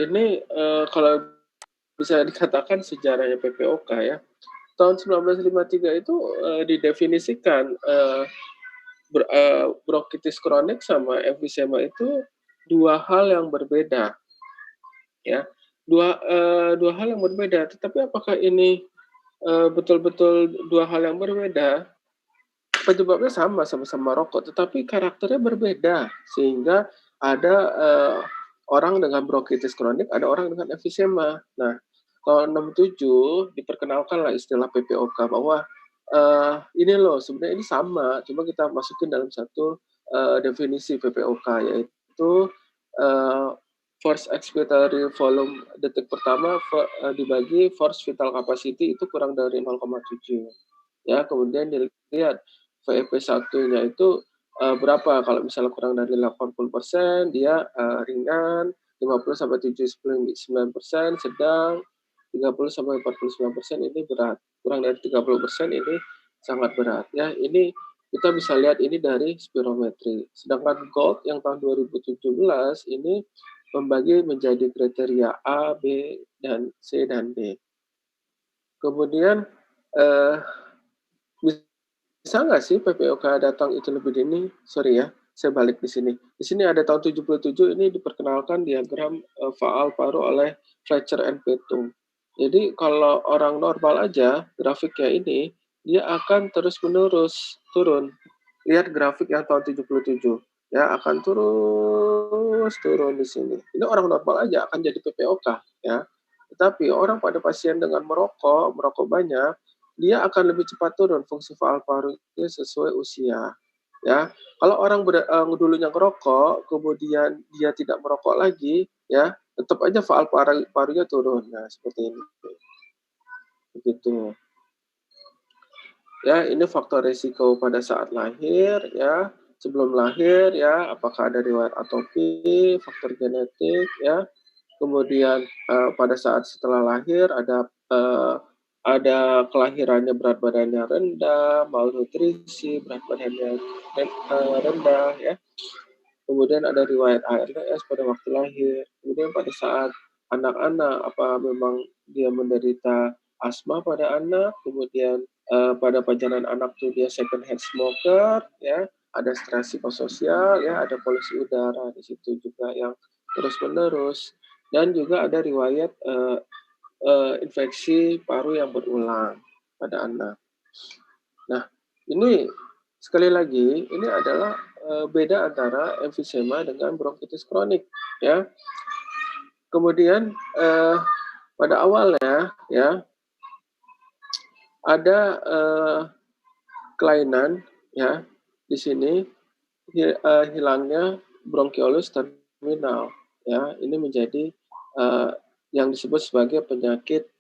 Ini, kalau bisa dikatakan sejarahnya PPOK ya, tahun 1953 itu, didefinisikan, bronkitis kronik sama emfisema itu 2 hal yang berbeda ya, 2 hal yang berbeda. Tetapi apakah ini, betul-betul 2 hal yang berbeda? Penyebabnya sama-sama rokok, tetapi karakternya berbeda, sehingga ada, orang dengan bronkitis kronik, ada orang dengan emfisema. Nah, tahun 67 diperkenalkanlah istilah PPOK bahwa, ini loh sebenarnya ini sama, cuma kita masukin dalam satu, definisi PPOK yaitu, eee, force expiratory volume detik pertama dibagi force vital capacity itu kurang dari 0,7 ya, kemudian dilihat VEP1-nya itu, berapa, kalau misalnya kurang dari 80% dia, ringan, 50-79% sedang, 30-49% ini berat, kurang dari 30% ini sangat berat ya. Ini kita bisa lihat ini dari spirometri. Sedangkan GOLD yang tahun 2017 ini membagi menjadi kriteria A, B, dan C, dan D. Kemudian, eee, bisa nggak sih PPOK datang itu lebih dini? Sorry ya, saya balik di sini. Di sini ada tahun 77 ini diperkenalkan diagram, faal paru oleh Fletcher and Petung. Jadi kalau orang normal aja grafiknya ini, dia akan terus-menerus turun. Lihat grafik yang tahun 77, ya akan terus turun di sini. Ini orang normal aja akan jadi PPOK ya. Tetapi orang pada pasien dengan merokok banyak, dia akan lebih cepat turun fungsi faal parunya sesuai usia, ya. Kalau orang dulunya ngerokok, kemudian dia tidak merokok lagi, ya, tetap aja faal parunya turun. Nah, seperti ini, begitu. Ya, ini faktor risiko pada saat lahir, ya, sebelum lahir, ya, apakah ada riwayat atopi, faktor genetik, ya. Kemudian, pada saat setelah lahir ada kelahirannya berat badannya rendah, malnutrisi, berat badannya rendah ya. Kemudian ada riwayat ARDS pada waktu lahir. Kemudian pada saat anak-anak, apa memang dia menderita asma pada anak, kemudian, pada pajanan anak tuh dia second hand smoker ya, ada stres psikososial ya, ada polusi udara di situ juga yang terus-menerus, dan juga ada riwayat, infeksi paru yang berulang pada anak. Nah, ini sekali lagi, ini adalah, beda antara emfisema dengan bronkitis kronik, ya. Kemudian, pada awalnya ya, ada, kelainan ya, di sini hilangnya bronkiolus terminal ya, ini menjadi, yang disebut sebagai penyakit,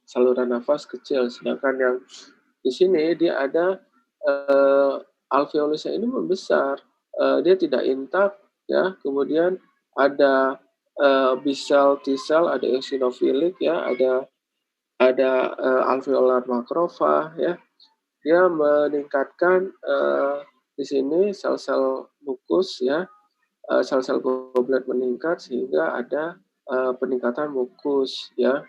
saluran nafas kecil, sedangkan yang di sini dia ada, alveolusnya ini membesar, dia tidak intak ya, kemudian ada, B-cell, T-cell, ada eosinofilik ya, ada alveolar makrofag ya. Dia meningkatkan, di sini sel-sel mukus ya, sel-sel goblet meningkat sehingga ada, peningkatan mukus ya.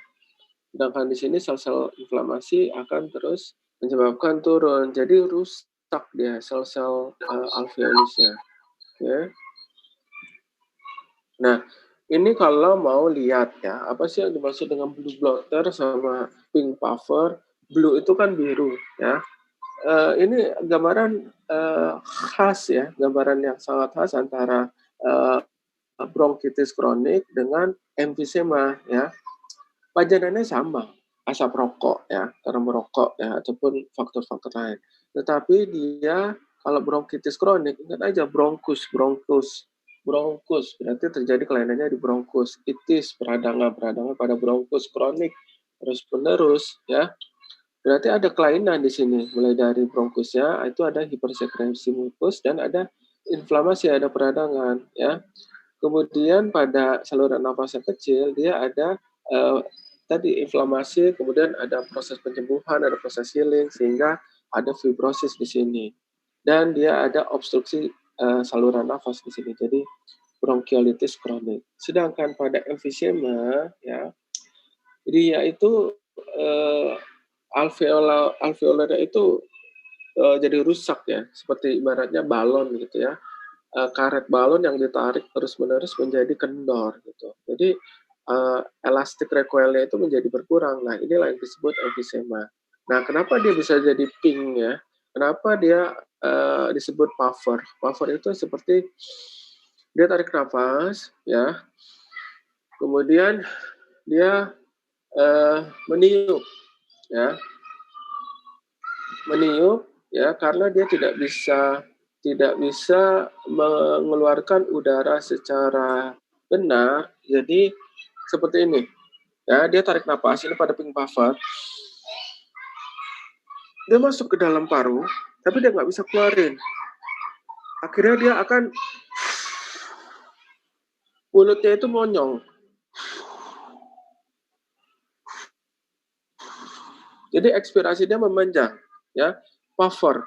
Sedangkan di sini sel-sel inflamasi akan terus menyebabkan turun, jadi rusak dia sel-sel, alveolusnya, oke. Nah, ini kalau mau lihat ya, apa sih yang dimaksud dengan blue blotter sama pink puffer. Blue itu kan biru ya, ini gambaran, khas ya, gambaran yang sangat khas antara, eee, bronkitis kronik dengan emfisema ya. Pajanannya sama, asap rokok ya, karena merokok ya, ataupun faktor-faktor lain. Tetapi dia kalau bronkitis kronik, ingat aja bronkus berarti terjadi kelainannya di bronkus. Itis, peradangan pada bronkus kronik terus-menerus ya. Berarti ada kelainan di sini, mulai dari bronkusnya itu ada hipersekresi mukus dan ada inflamasi, ada peradangan ya. Kemudian pada saluran nafas yang kecil dia ada, tadi inflamasi, kemudian ada proses penyembuhan, ada proses healing, sehingga ada fibrosis di sini. Dan dia ada obstruksi, saluran nafas di sini. Jadi bronkiolitis kronik. Sedangkan pada emfisema ya, dia itu eh, alveolarnya itu jadi rusak ya, seperti ibaratnya balon gitu ya. Karet balon yang ditarik terus-menerus menjadi kendor gitu. Jadi elastik recoilnya itu menjadi berkurang. Nah, inilah yang disebut emfisema. Nah, kenapa dia bisa jadi pink ya? Kenapa dia disebut puffer? Puffer itu seperti dia tarik nafas ya, kemudian dia meniup ya, meniup ya, karena dia tidak bisa mengeluarkan udara secara benar. Jadi seperti ini ya, dia tarik napas ini pada pink puffer, dia masuk ke dalam paru tapi dia nggak bisa keluarin. Akhirnya dia akan mulutnya itu monyong, jadi ekspirasi dia memanjang ya, puffer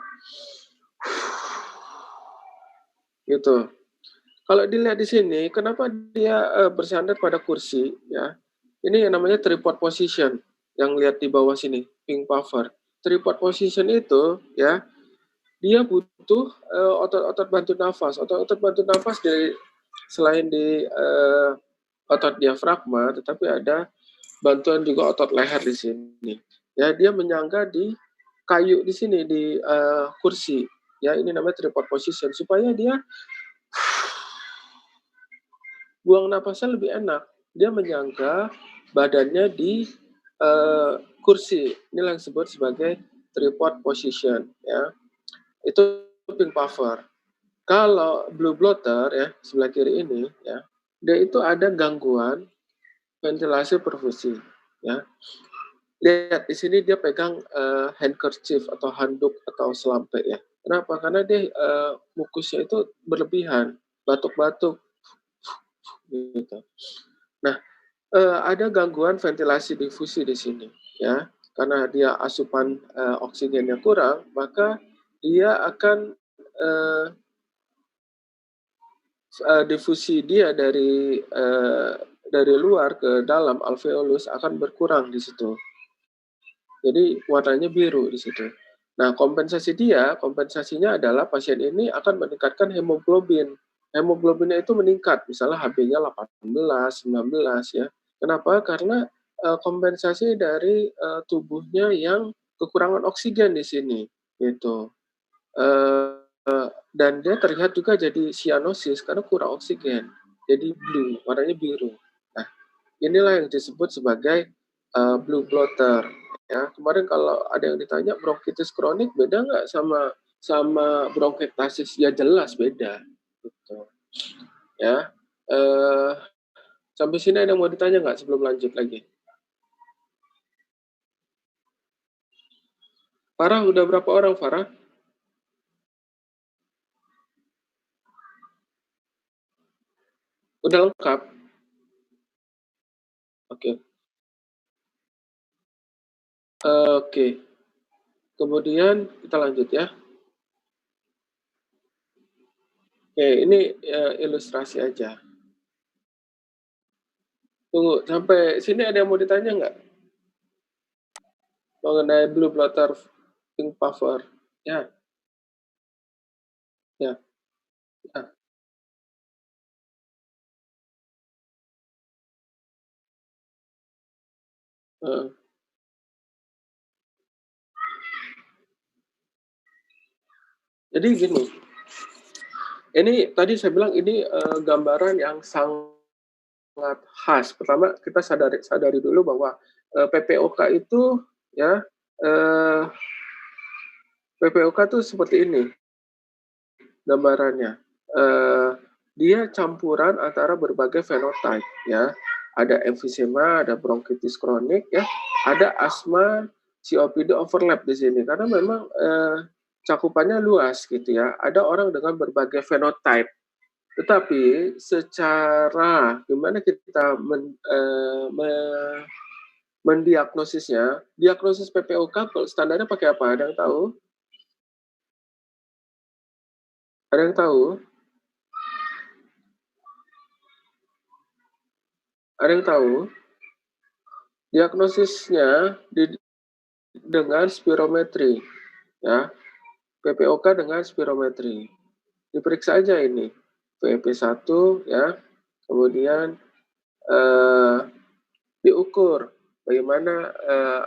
gitu. Kalau dilihat di sini, kenapa dia bersandar pada kursi ya? Ini yang namanya tripod position. Yang lihat di bawah sini, pink puffer. Tripod position itu ya, dia butuh otot-otot bantu nafas. Otot-otot bantu nafas selain di otot diafragma, tetapi ada bantuan juga otot leher di sini. Ya, dia menyangga di kayu di sini di kursi. Ya, ini namanya tripod position supaya dia buang napasnya lebih enak. Dia menyangga badannya di kursi. Inilah yang disebut sebagai tripod position ya. Itu pink puffer. Kalau blue blotter ya, sebelah kiri ini ya, dia itu ada gangguan ventilasi perfusi ya. Lihat di sini dia pegang handkerchief atau handuk atau selampe ya. Kenapa? Karena dia mukusnya itu berlebihan, batuk-batuk gitu. Nah, ada gangguan ventilasi difusi di sini ya. Karena dia asupan oksigennya kurang, maka dia akan difusi dia dari luar ke dalam alveolus akan berkurang di situ. Jadi warnanya biru di situ. Nah, kompensasinya adalah pasien ini akan meningkatkan hemoglobin. Hemoglobinnya itu meningkat, misalnya HB-nya 18, 19 ya. Kenapa? Karena kompensasi dari tubuhnya yang kekurangan oksigen di sini, gitu. Dan dia terlihat juga jadi cyanosis karena kurang oksigen. Jadi blue, warnanya biru. Nah, inilah yang disebut sebagai blue blotter. Ya, kemarin kalau ada yang ditanya bronkitis kronik beda nggak sama bronkiektasis? Ya jelas beda. Gitu. Ya, sampai sini ada yang mau ditanya nggak sebelum lanjut lagi? Farah, udah berapa orang Farah? Udah lengkap? Oke. Oke. Kemudian kita lanjut ya. Oke, ini ilustrasi aja. Tunggu, sampai sini ada yang mau ditanya nggak? Mengenai blue blotter, pink puffer. Ya, ya, ya. Uh, jadi gini, ini tadi saya bilang ini gambaran yang sangat khas. Pertama kita sadari dulu bahwa PPOK itu ya PPOK itu seperti ini gambarannya. Dia campuran antara berbagai fenotype ya. Ada emfisema, ada bronkitis kronik ya, ada asma, COPD overlap di sini karena memang cakupannya luas gitu ya. Ada orang dengan berbagai fenotype. Tetapi secara gimana kita mendiagnosisnya, diagnosis PPOK standarnya pakai apa? Ada yang tahu? Ada yang tahu? Ada yang tahu? Diagnosisnya dengan spirometri, ya. PPOK dengan spirometri. Diperiksa aja ini, VP1 ya, kemudian diukur bagaimana,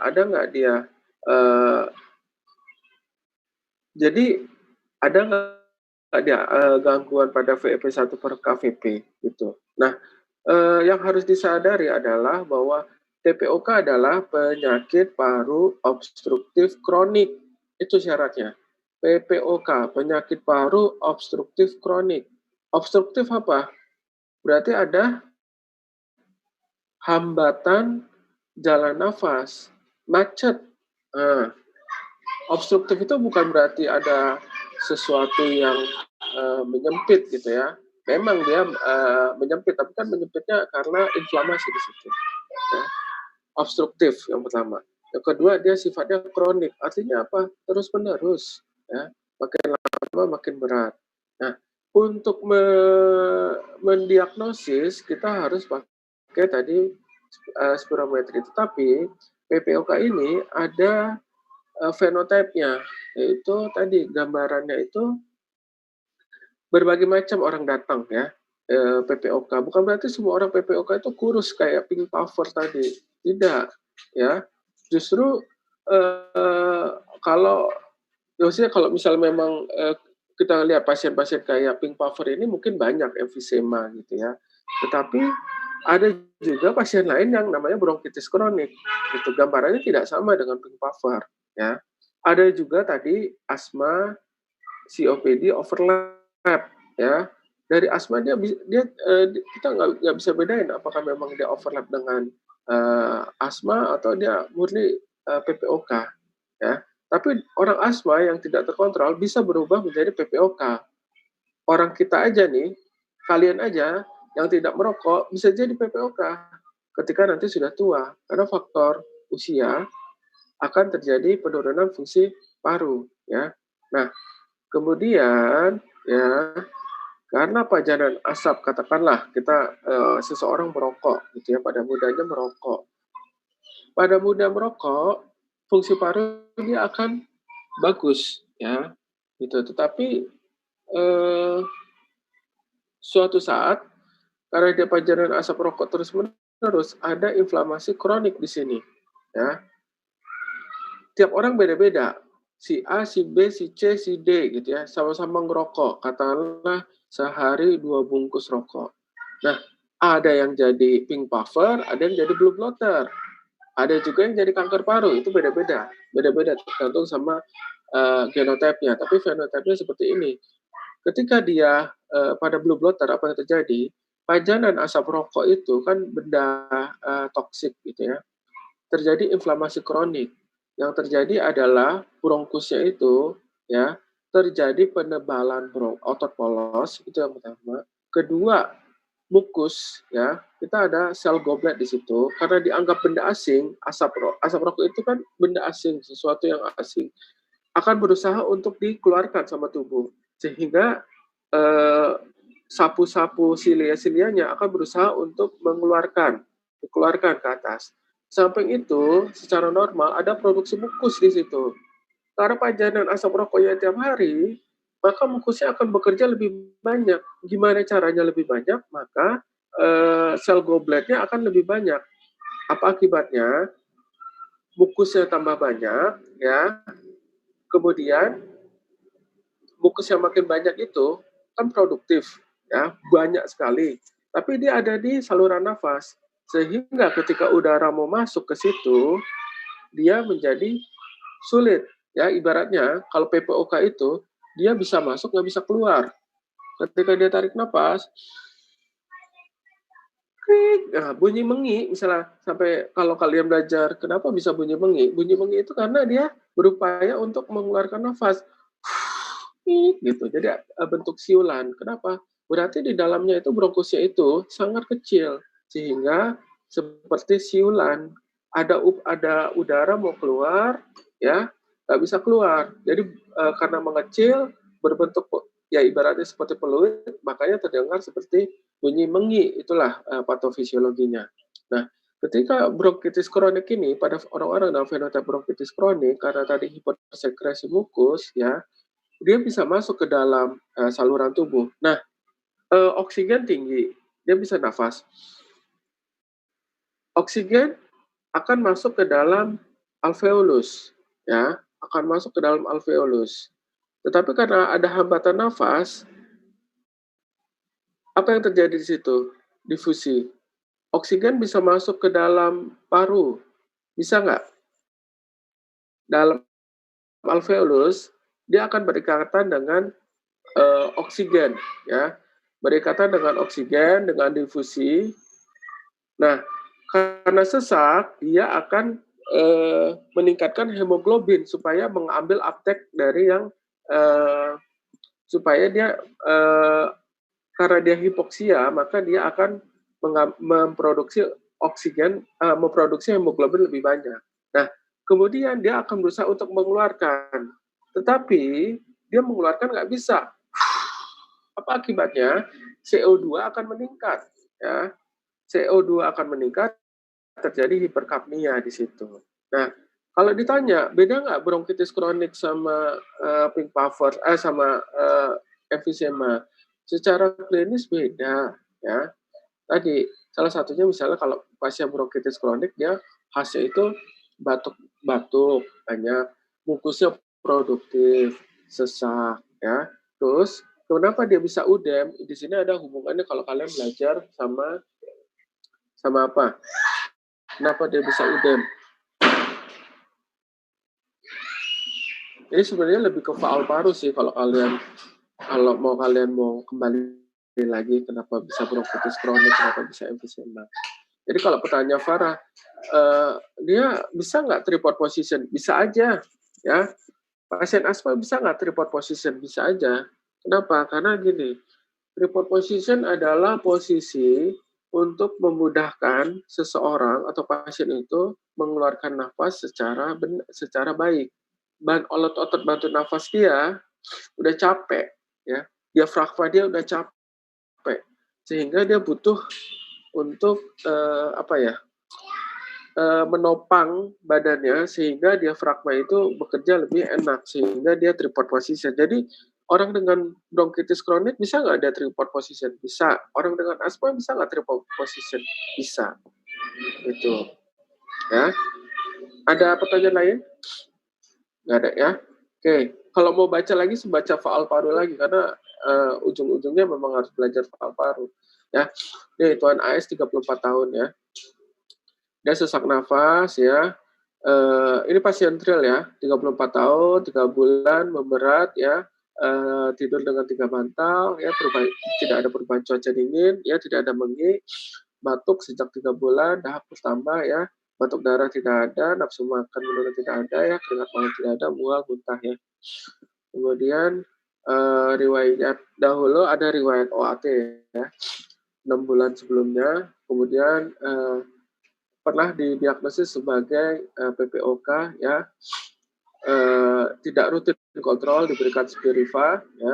ada nggak dia, jadi ada nggak dia gangguan pada VP1 per KVP gitu. Nah, yang harus disadari adalah bahwa TPOK adalah penyakit paru obstruktif kronik, itu syaratnya. PPOK, penyakit paru obstruktif kronik. Obstruktif apa? Berarti ada hambatan jalan nafas, macet. Nah, obstruktif itu bukan berarti ada sesuatu yang menyempit gitu ya. Memang dia menyempit, tapi kan menyempitnya karena inflamasi di situ. Ya. Obstruktif yang pertama. Yang kedua dia sifatnya kronik, artinya apa? Terus menerus, ya. Makin lama makin berat. Nah, untuk mendiagnosis kita harus pakai tadi spirometri. Tetapi PPOK ini ada fenotipenya, yaitu tadi gambarannya itu berbagai macam orang datang ya, PPOK. Bukan berarti semua orang PPOK itu kurus kayak pink puffer tadi, tidak ya. Justru kalau maksudnya kalau misal memang kita lihat pasien-pasien kayak pink puffer ini mungkin banyak emfisema gitu ya. Tetapi ada juga pasien lain yang namanya bronkitis kronik, gitu. Gambarannya tidak sama dengan pink puffer ya. Ada juga tadi asma, COPD overlap ya. Dari asma kita nggak bisa bedain apakah memang dia overlap dengan asma atau dia murni PPOK ya. Tapi orang asma yang tidak terkontrol bisa berubah menjadi PPOK. Orang kita aja nih, kalian aja yang tidak merokok bisa jadi PPOK ketika nanti sudah tua karena faktor usia akan terjadi penurunan fungsi paru ya. Nah, kemudian ya karena pajanan asap katakanlah kita seseorang merokok gitu ya, pada mudanya merokok. Pada muda merokok, fungsi paru dia akan bagus ya, gitu. Tetapi eh, suatu saat karena dia pajanan asap rokok terus-menerus, ada inflamasi kronik di sini ya. Tiap orang beda-beda. Si A, si B, si C, si D gitu ya, sama-sama ngerokok. Katakanlah sehari 2 bungkus rokok. Nah, ada yang jadi pink puffer, ada yang jadi blue blotter. Ada juga yang jadi kanker paru, itu beda-beda. Beda-beda tergantung sama genotipnya. Tapi fenotipnya seperti ini. Ketika dia pada blue blotter, apa yang terjadi? Pajanan asap rokok itu kan benda toksik gitu ya. Terjadi inflamasi kronik. Yang terjadi adalah bronkusnya itu ya terjadi penebalan otot polos, itu yang pertama. Kedua, mukus ya, kita ada sel goblet di situ karena dianggap benda asing. Asap rokok itu kan benda asing, sesuatu yang asing, akan berusaha untuk dikeluarkan sama tubuh sehingga sapu-sapu silia-silianya akan berusaha untuk dikeluarkan ke atas. Samping itu, secara normal ada produksi mukus di situ. Karena pajanan asap rokoknya tiap hari, maka mukusnya akan bekerja lebih banyak. Gimana caranya lebih banyak? Maka sel gobletnya akan lebih banyak. Apa akibatnya? Mukusnya tambah banyak, ya. Kemudian mukus yang makin banyak itu kan produktif, ya, banyak sekali. Tapi dia ada di saluran nafas, sehingga ketika udara mau masuk ke situ, dia menjadi sulit. Ya, ibaratnya kalau PPOK itu dia bisa masuk nggak bisa keluar. Ketika dia tarik nafas, nah, bunyi mengi misalnya sampai kalau kalian belajar kenapa bisa bunyi mengi? Bunyi mengi itu karena dia berupaya untuk mengeluarkan nafas. Gitu. Jadi bentuk siulan. Kenapa? Berarti di dalamnya itu bronkusnya itu sangat kecil sehingga seperti siulan. Ada udara mau keluar ya nggak bisa keluar. Jadi karena mengecil berbentuk ya ibaratnya seperti peluit, makanya terdengar seperti bunyi mengi. Itulah patofisiologinya. Nah, ketika bronkitis kronik ini pada orang-orang dengan fenotip bronkitis kronik karena tadi hipersekresi mukus ya, dia bisa masuk ke dalam, saluran tubuh. Nah, oksigen tinggi, dia bisa nafas. Oksigen akan masuk ke dalam alveolus, ya, akan masuk ke dalam alveolus. Tetapi karena ada hambatan nafas, apa yang terjadi di situ? Difusi. Oksigen bisa masuk ke dalam paru, bisa nggak? Dalam alveolus, dia akan berdekatan dengan, oksigen, ya. Berdekatan dengan oksigen, dengan difusi. Nah, karena sesak, dia akan, meningkatkan hemoglobin supaya mengambil uptake dari yang, supaya dia, karena dia hipoksia, maka dia akan memproduksi oksigen, memproduksi hemoglobin lebih banyak. Nah, kemudian dia akan berusaha untuk mengeluarkan, tetapi dia mengeluarkan nggak bisa. Apa akibatnya? CO2 akan meningkat, ya. CO2 akan meningkat, terjadi hiperkapnia di situ. Nah, kalau ditanya, beda nggak bronkitis kronik sama, pink puffer sama, emfisema? Secara klinis beda, ya. Tadi, salah satunya misalnya kalau pasien bronkitis kronik dia khasnya itu batuk-batuk banyak, mukusnya produktif, sesak, ya. Terus kenapa dia bisa udem? Di sini ada hubungannya kalau kalian belajar sama sama apa? Kenapa dia bisa udem? Ini sebenarnya lebih ke faal paru sih kalau kalian mau kembali lagi kenapa bisa bronkitis kronik, kenapa bisa emfisema. Jadi kalau pertanyaan Farah, dia bisa nggak tripod position? Bisa aja, ya. Pasien asma bisa nggak tripod position? Bisa aja. Kenapa? Karena gini, tripod position adalah posisi untuk memudahkan seseorang atau pasien itu mengeluarkan nafas secara baik. Otot bantu nafas dia udah capek, ya. Diafragma dia udah capek, sehingga dia butuh untuk, apa ya, menopang badannya sehingga diafragma itu bekerja lebih enak, sehingga dia tripod position. Jadi, orang dengan bronkitis kronik bisa nggak dia tripod position? Bisa. Orang dengan asma bisa nggak tripod position? Bisa. Itu, ya. Ada pertanyaan lain? Nggak ada ya? Oke, kalau mau baca lagi baca faal paru lagi karena, ujung-ujungnya memang harus belajar faal paru, ya. Nih Tuan AS 34 tahun ya. Dia sesak nafas ya, ini pasien trial ya, 34 tahun, 3 bulan, memberat ya, tidur dengan 3 bantal ya, tidak ada perubahan cuaca dingin ya, tidak ada mengi, batuk sejak 3 bulan, dahak bertambah ya, batuk darah tidak ada, nafsu makan menurun tidak ada ya, keringat malam tidak ada, mual, muntah ya. Kemudian, riwayat dahulu ada riwayat OAT ya, 6 bulan sebelumnya, kemudian, pernah didiagnosis sebagai, PPOK ya, tidak rutin kontrol, diberikan Spiriva ya.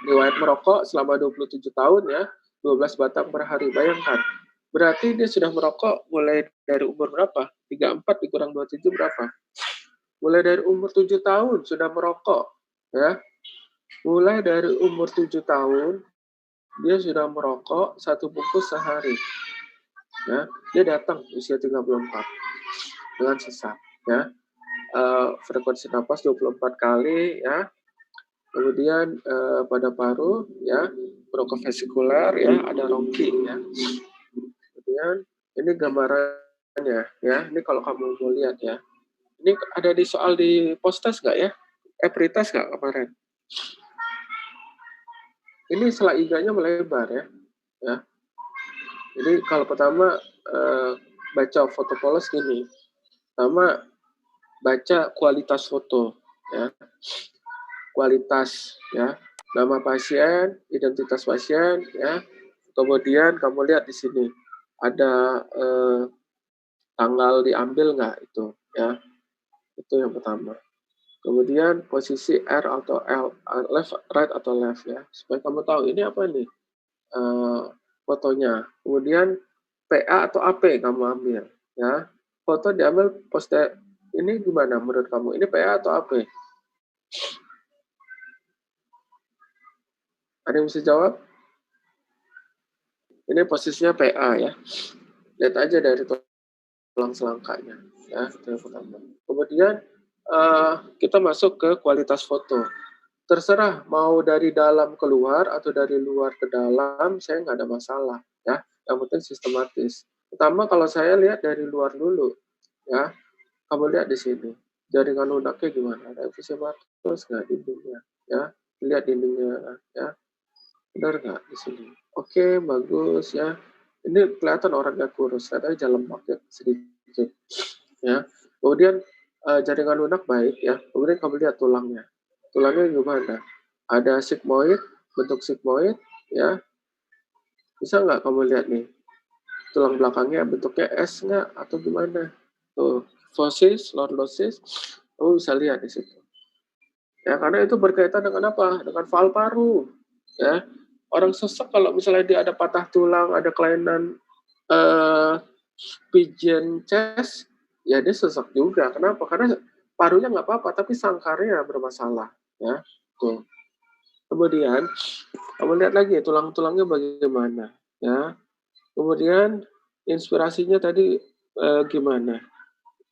Riwayat merokok selama 27 tahun ya, 12 batang per hari. Bayangkan, berarti dia sudah merokok mulai dari umur berapa? 34 dikurang 27 berapa? Mulai dari umur 7 tahun sudah merokok ya. Mulai dari umur 7 tahun dia sudah merokok 1 bungkus sehari. Ya, dia datang usia 34 dengan sesak ya. Frekuensi napas 24 kali ya. Kemudian, pada paru ya, bronkovaskular ya, ada rongki ya. Kemudian ini gambarannya ya, ini kalau kamu mau lihat ya. Ini ada di soal di postas nggak ya? Pretest nggak kemarin? Ini selai-iganya melebar ya. Ya. Jadi kalau pertama, baca foto polos gini, pertama baca kualitas foto ya. Kualitas ya, nama pasien, identitas pasien ya. Kemudian kamu lihat di sini ada, tanggal diambil nggak itu ya. Itu yang pertama. Kemudian posisi R atau L, left, right atau left ya, supaya kamu tahu ini apa nih, fotonya. Kemudian P PA atau AP kamu ambil, ya. Foto diambil ini gimana menurut kamu? Ini PA atau AP? Ada yang bisa jawab? Ini posisinya PA ya. Lihat aja dari tulang selangkanya, ya, itu yang pertama. Kemudian kita masuk ke kualitas foto. Terserah mau dari dalam keluar atau dari luar ke dalam, saya nggak ada masalah, ya. Yang penting sistematis. Pertama kalau saya lihat dari luar dulu, ya. Kamu lihat di sini, jaringan lunaknya gimana? Ada efisematus nggak dindingnya, ya? Lihat dindingnya, ya. Benar nggak di sini? Oke, bagus ya. Ini kelihatan orangnya kurus, katanya jalan lemaknya sedikit, ya. Kemudian jaringan lunak baik ya. Kemudian kamu lihat tulangnya. Tulangnya gimana? Ada sigmoid, bentuk sigmoid, ya. Bisa nggak kamu lihat nih? Tulang belakangnya bentuknya S nggak atau gimana? Tuh, fosis, lordosis, kamu bisa lihat di situ. Ya, karena itu berkaitan dengan apa? Dengan valve paru. Ya, orang sesek kalau misalnya dia ada patah tulang, ada kelainan pigeon chest, ya dia sesek juga. Kenapa? Karena parunya nggak apa-apa, tapi sangkarnya bermasalah. Ya, tuh. Kemudian kamu lihat lagi tulang-tulangnya bagaimana. Ya, kemudian inspirasinya tadi gimana?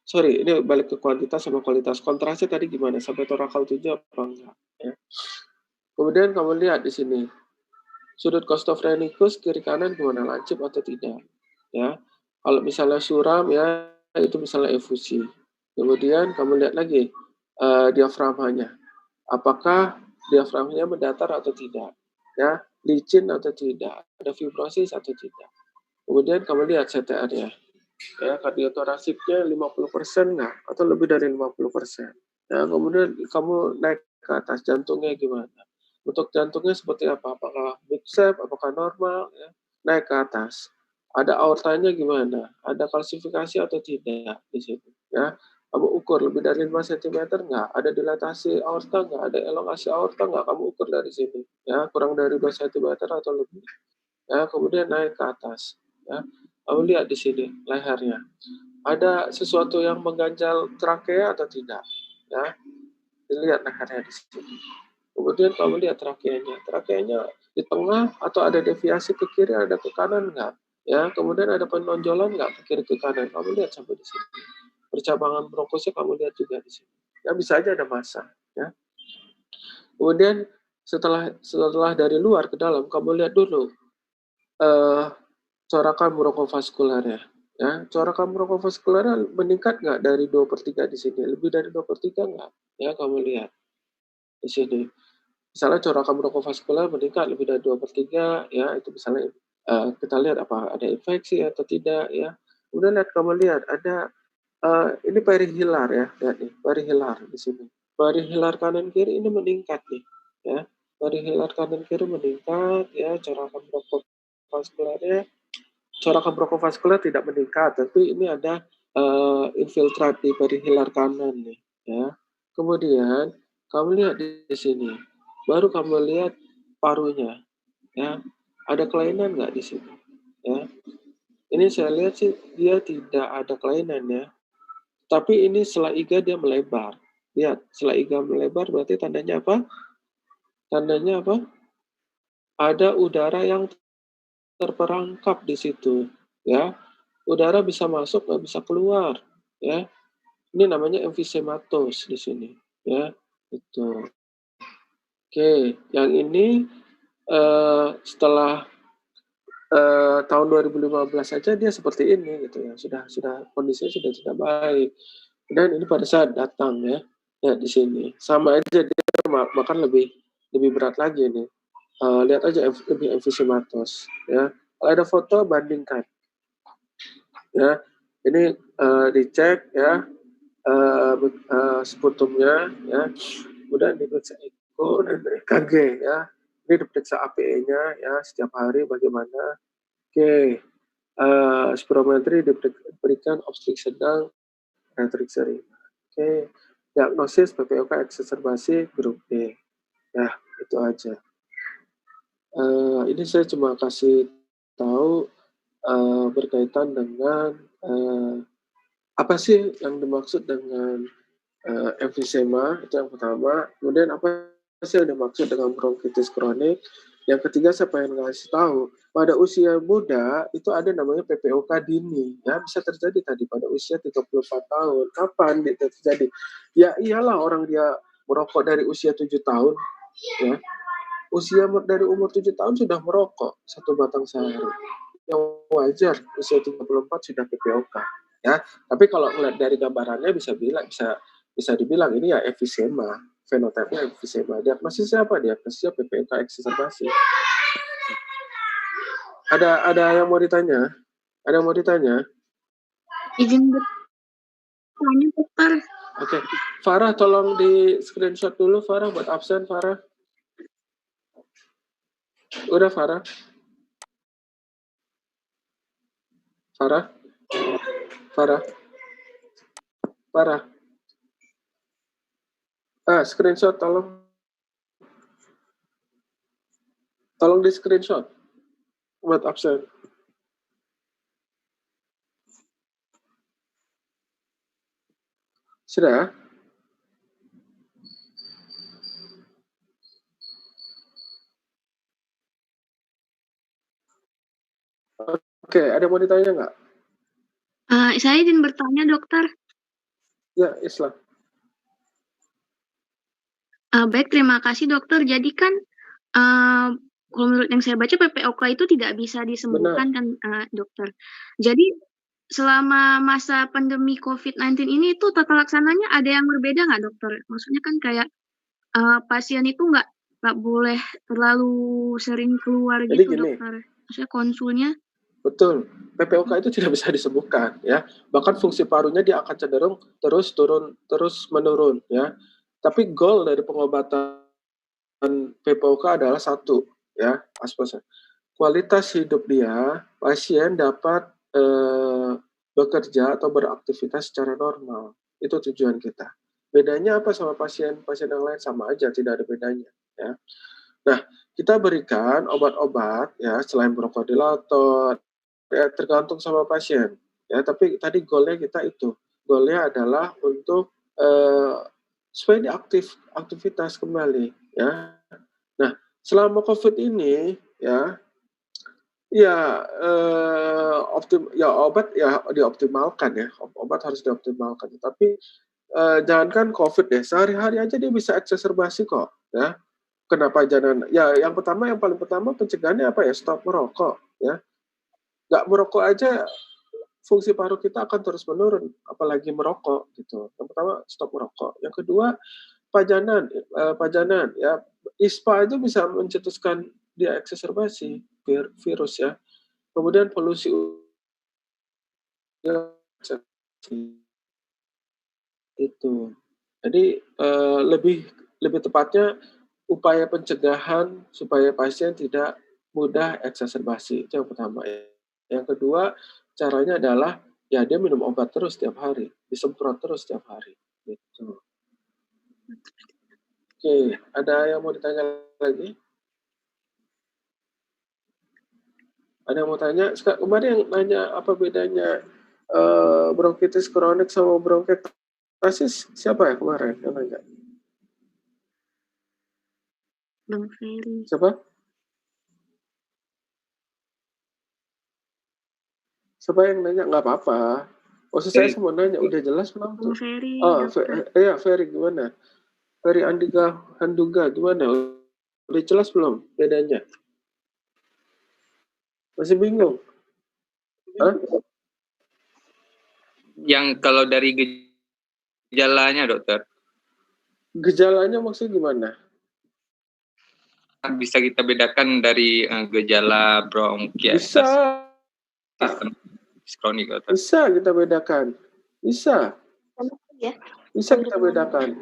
Sorry, ini balik ke kuantitas sama kualitas. Kontrasnya tadi gimana? Sampai torakal 7 apa enggak? Ya. Kemudian kamu lihat di sini, sudut costophrenikus kiri kanan gimana, lancip atau tidak? Ya, kalau misalnya suram ya itu misalnya efusi. Kemudian kamu lihat lagi diafragmanya, apakah diafragmanya mendatar atau tidak? Ya, licin atau tidak? Ada fibrosis atau tidak? Kemudian kamu lihat CTR-nya. Ya, kardiotoraksiknya 50% nggak? Atau lebih dari 50%. Ya, kemudian kamu naik ke atas, jantungnya gimana? Untuk jantungnya seperti apa? Apakah big shape, apakah normal? Ya. Naik ke atas. Ada aortanya gimana? Ada kalsifikasi atau tidak di situ? Ya, kamu ukur lebih dari 5 cm nggak? Ada dilatasi aorta nggak? Ada elongasi aorta nggak? Kamu ukur dari sini. Ya, kurang dari 2 cm atau lebih. Ya, kemudian naik ke atas. Ya, kamu lihat di sini lehernya. Ada sesuatu yang mengganjal trakea atau tidak? Ya, dilihat lehernya di sini. Kemudian kamu lihat trakeanya. Trakeanya di tengah atau ada deviasi ke kiri, ada ke kanan nggak? Ya, kemudian ada penonjolan nggak ke kiri ke kanan? Kamu lihat sampai di sini. Percabangan bronkosnya kamu lihat juga di sini. Ya, bisa aja ada massa. Ya. Kemudian setelah dari luar ke dalam, kamu lihat dulu corakan bronkovaskularnya. Ya, corakan bronkovaskularnya meningkat nggak dari 2/3 di sini? Lebih dari 2/3 nggak? Ya, kamu lihat di sini. Misalnya corakan bronkovaskular meningkat lebih dari 2/3, ya itu misalnya kita lihat apa ada infeksi atau tidak, ya. Kemudian kamu lihat ada ini perihilar ya, lihat nih perihilar di sini. Perihilar kanan kiri ini meningkat nih, ya. Perihilar kanan kiri meningkat, ya corakan bronkovaskularnya. Corakan bronkovaskular tidak meningkat, tapi ini ada infiltrat di perihilar kanan nih, ya. Kemudian kamu lihat di sini, baru kamu lihat parunya, ya. Ada kelainan nggak di sini, ya? Ini saya lihat sih dia tidak ada kelainan ya, tapi ini setelah iga dia melebar. Lihat, setelah iga melebar berarti tandanya apa? Tandanya apa? Ada udara yang terperangkap di situ, ya. Udara bisa masuk, nggak bisa keluar, ya. Ini namanya emfisematos di sini, ya. Itu. Oke, yang ini setelah tahun 2015 saja dia seperti ini gitu ya. Sudah kondisinya sudah tidak baik. Dan ini pada saat datang ya. Ya di sini. Sama aja dia bahkan lebih berat lagi nih. Lihat aja lebih emfisematos ya. Kalau ada foto bandingkan. Ya. Ini dicek ya sputumnya ya, kemudian diperiksa eko dan EKG ya. Ini diperiksa APE-nya ya setiap hari bagaimana. Oke, spirometri diberikan obstrik sedang, retrik sering. Oke, diagnosis PPOK eksacerbasi grup B. Ya, itu aja. Ini saya cuma kasih tahu berkaitan dengan apa sih yang dimaksud dengan emfisema, itu yang pertama. Kemudian apa sih yang dimaksud dengan bronkitis kronik? Yang ketiga saya pengen ngasih tahu, pada usia muda itu ada namanya PPOK dini, ya bisa terjadi tadi pada usia 34 tahun. Kapan itu terjadi? Ya iyalah orang dia merokok dari usia 7 tahun, ya. Usia dari umur 7 tahun sudah merokok satu batang sehari. Yang wajar usia 34 sudah PPOK, ya. Tapi kalau melihat dari gambarannya bisa dibilang ini ya emfisema, fenotipnya emfisema. Diagnosisnya apa? Diagnosisnya PPOK eksaserbasi. Ada yang mau ditanya? Ada yang mau ditanya? Izin bertanya, dokter. Oke, Farah tolong di screenshot dulu Farah buat absen Farah. Udah Farah? Farah? Farah? Farah? Screenshot tolong. Tolong di screenshot buat absen. Sudah? Oke, ada yang mau ditanya nggak? Saya izin bertanya, dokter. Ya, Islam. Baik, terima kasih, dokter. Jadi kan, kalau menurut yang saya baca, PPOK itu tidak bisa disembuhkan kan, dokter. Jadi, selama masa pandemi COVID-19 ini itu tata laksananya ada yang berbeda nggak, dokter? Maksudnya kan kayak pasien itu nggak boleh terlalu sering keluar Jadi gitu, gini, dokter. Maksudnya konsulnya. betul, PPOK itu tidak bisa disembuhkan, ya. Bahkan fungsi parunya dia akan cenderung terus menurun, ya. Tapi goal dari pengobatan PPOK adalah satu, ya, kualitas hidup dia, pasien dapat bekerja atau beraktivitas secara normal. Itu tujuan kita. Bedanya apa sama pasien-pasien yang lain? Sama aja, tidak ada bedanya, ya. Nah, kita berikan obat-obat, ya, selain bronchodilator, ya, tergantung sama pasien, ya. Tapi tadi goalnya kita itu, goalnya adalah untuk supaya dia aktivitas kembali, ya. Nah, selama COVID ini, ya, ya obat ya dioptimalkan ya, obat harus dioptimalkan. Tapi jangankan COVID deh, sehari-hari aja dia bisa eksaserbasi kok, ya. Kenapa jangan? Ya, yang paling pertama pencegahannya apa ya? Stop merokok, ya. Nggak merokok aja fungsi paru kita akan terus menurun, apalagi merokok gitu. Yang pertama stop merokok. Yang kedua pajanan, ya. ISPA itu bisa mencetuskan dia eksaserbasi virus, ya. Kemudian polusi itu. Jadi lebih tepatnya upaya pencegahan supaya pasien tidak mudah eksaserbasi, itu yang pertama. Yang kedua, caranya adalah ya dia minum obat terus setiap hari, disemprot terus setiap hari, gitu. Oke, ada yang mau ditanya lagi? Ada yang mau tanya? Kemarin yang nanya apa bedanya bronkitis kronik sama bronkitis siapa ya kemarin yang nanya? Bang Ferry. Siapa? Siapa yang nanya? Nggak apa-apa. Maksud saya semua nanya, udah jelas belum tuh? Bang Ferry, Oh, dokter. iya, Ferry gimana? Ferry Handuga gimana? Udah jelas belum bedanya? Masih bingung? Hah? Yang kalau dari gejalanya, dokter. Gejalanya maksudnya gimana? Bisa kita bedakan dari gejala bronkitis kronik, dokter. Bisa kita bedakan. Bisa. Bisa kita bedakan.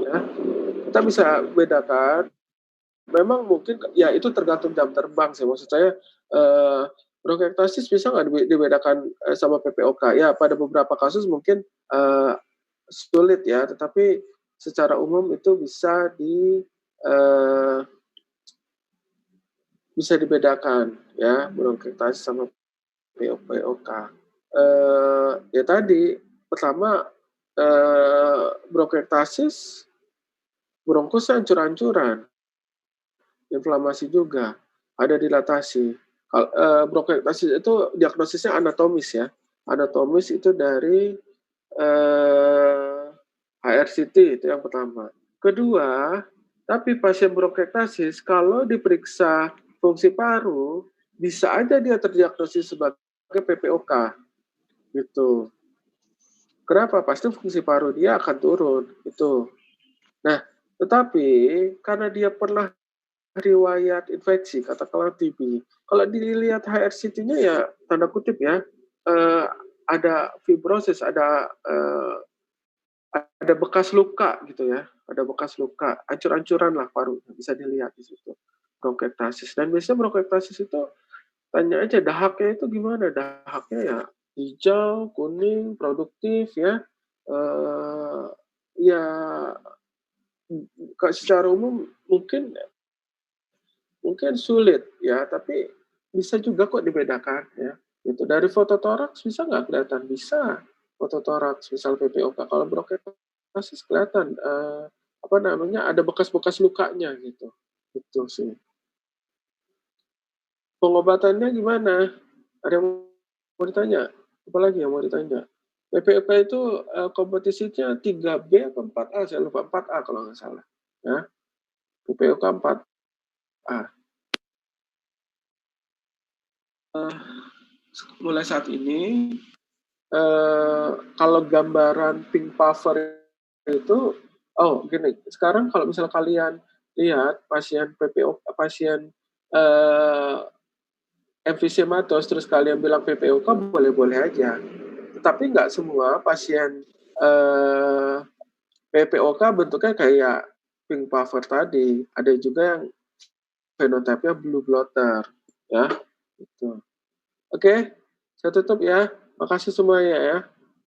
Ya. Kita bisa bedakan. Memang mungkin ya itu tergantung jam terbang sih. Maksud saya bronkiektasis bisa nggak dibedakan sama PPOK? Ya pada beberapa kasus mungkin sulit ya, tetapi secara umum itu bisa dibedakan ya bronkiektasis sama POK. Ya tadi, pertama bronkiektasis, bronkusnya hancur-hancuran, inflamasi juga, ada dilatasi. Bronkiektasis itu diagnosisnya anatomis ya. Anatomis itu dari HRCT itu yang pertama. Kedua, tapi pasien bronkiektasis kalau diperiksa fungsi paru bisa aja dia terdiagnosis sebagai PPOK gitu. Kenapa? Pasti fungsi paru dia akan turun itu. Nah, tetapi karena dia pernah riwayat infeksi, katakanlah TB, kalau dilihat HRCT-nya ya tanda kutip ya, ada fibrosis, ada bekas luka gitu ya, ada bekas luka, ancur-ancuran lah paru, bisa dilihat di situ bronkiektasis. Dan biasanya bronkiektasis itu tanya aja dahaknya itu gimana, dahaknya ya hijau, kuning, produktif ya, ya secara umum mungkin sulit ya, tapi bisa juga kok dibedakan ya. Itu dari fototoraks bisa nggak kelihatan? Bisa. Fototoraks misal PPOK. Kalau bronkiektasis kelihatan ada bekas-bekas lukanya gitu. Itu sih. Pengobatannya gimana? Ada yang mau ditanya? Apa lagi yang mau ditanya? PPOK itu kompetisinya 3B atau 4A? Saya lupa, 4A kalau nggak salah. Ya. PPOK 4A. Mulai saat ini kalau gambaran pink puffer itu, gini, sekarang kalau misalnya kalian lihat pasien PPOK, pasien emfisematos terus kalian bilang PPOK boleh-boleh aja, tetapi nggak semua pasien PPOK bentuknya kayak pink puffer tadi, ada juga yang fenotipenya blue blotter ya, gitu. Oke, saya tutup ya. Makasih semuanya ya.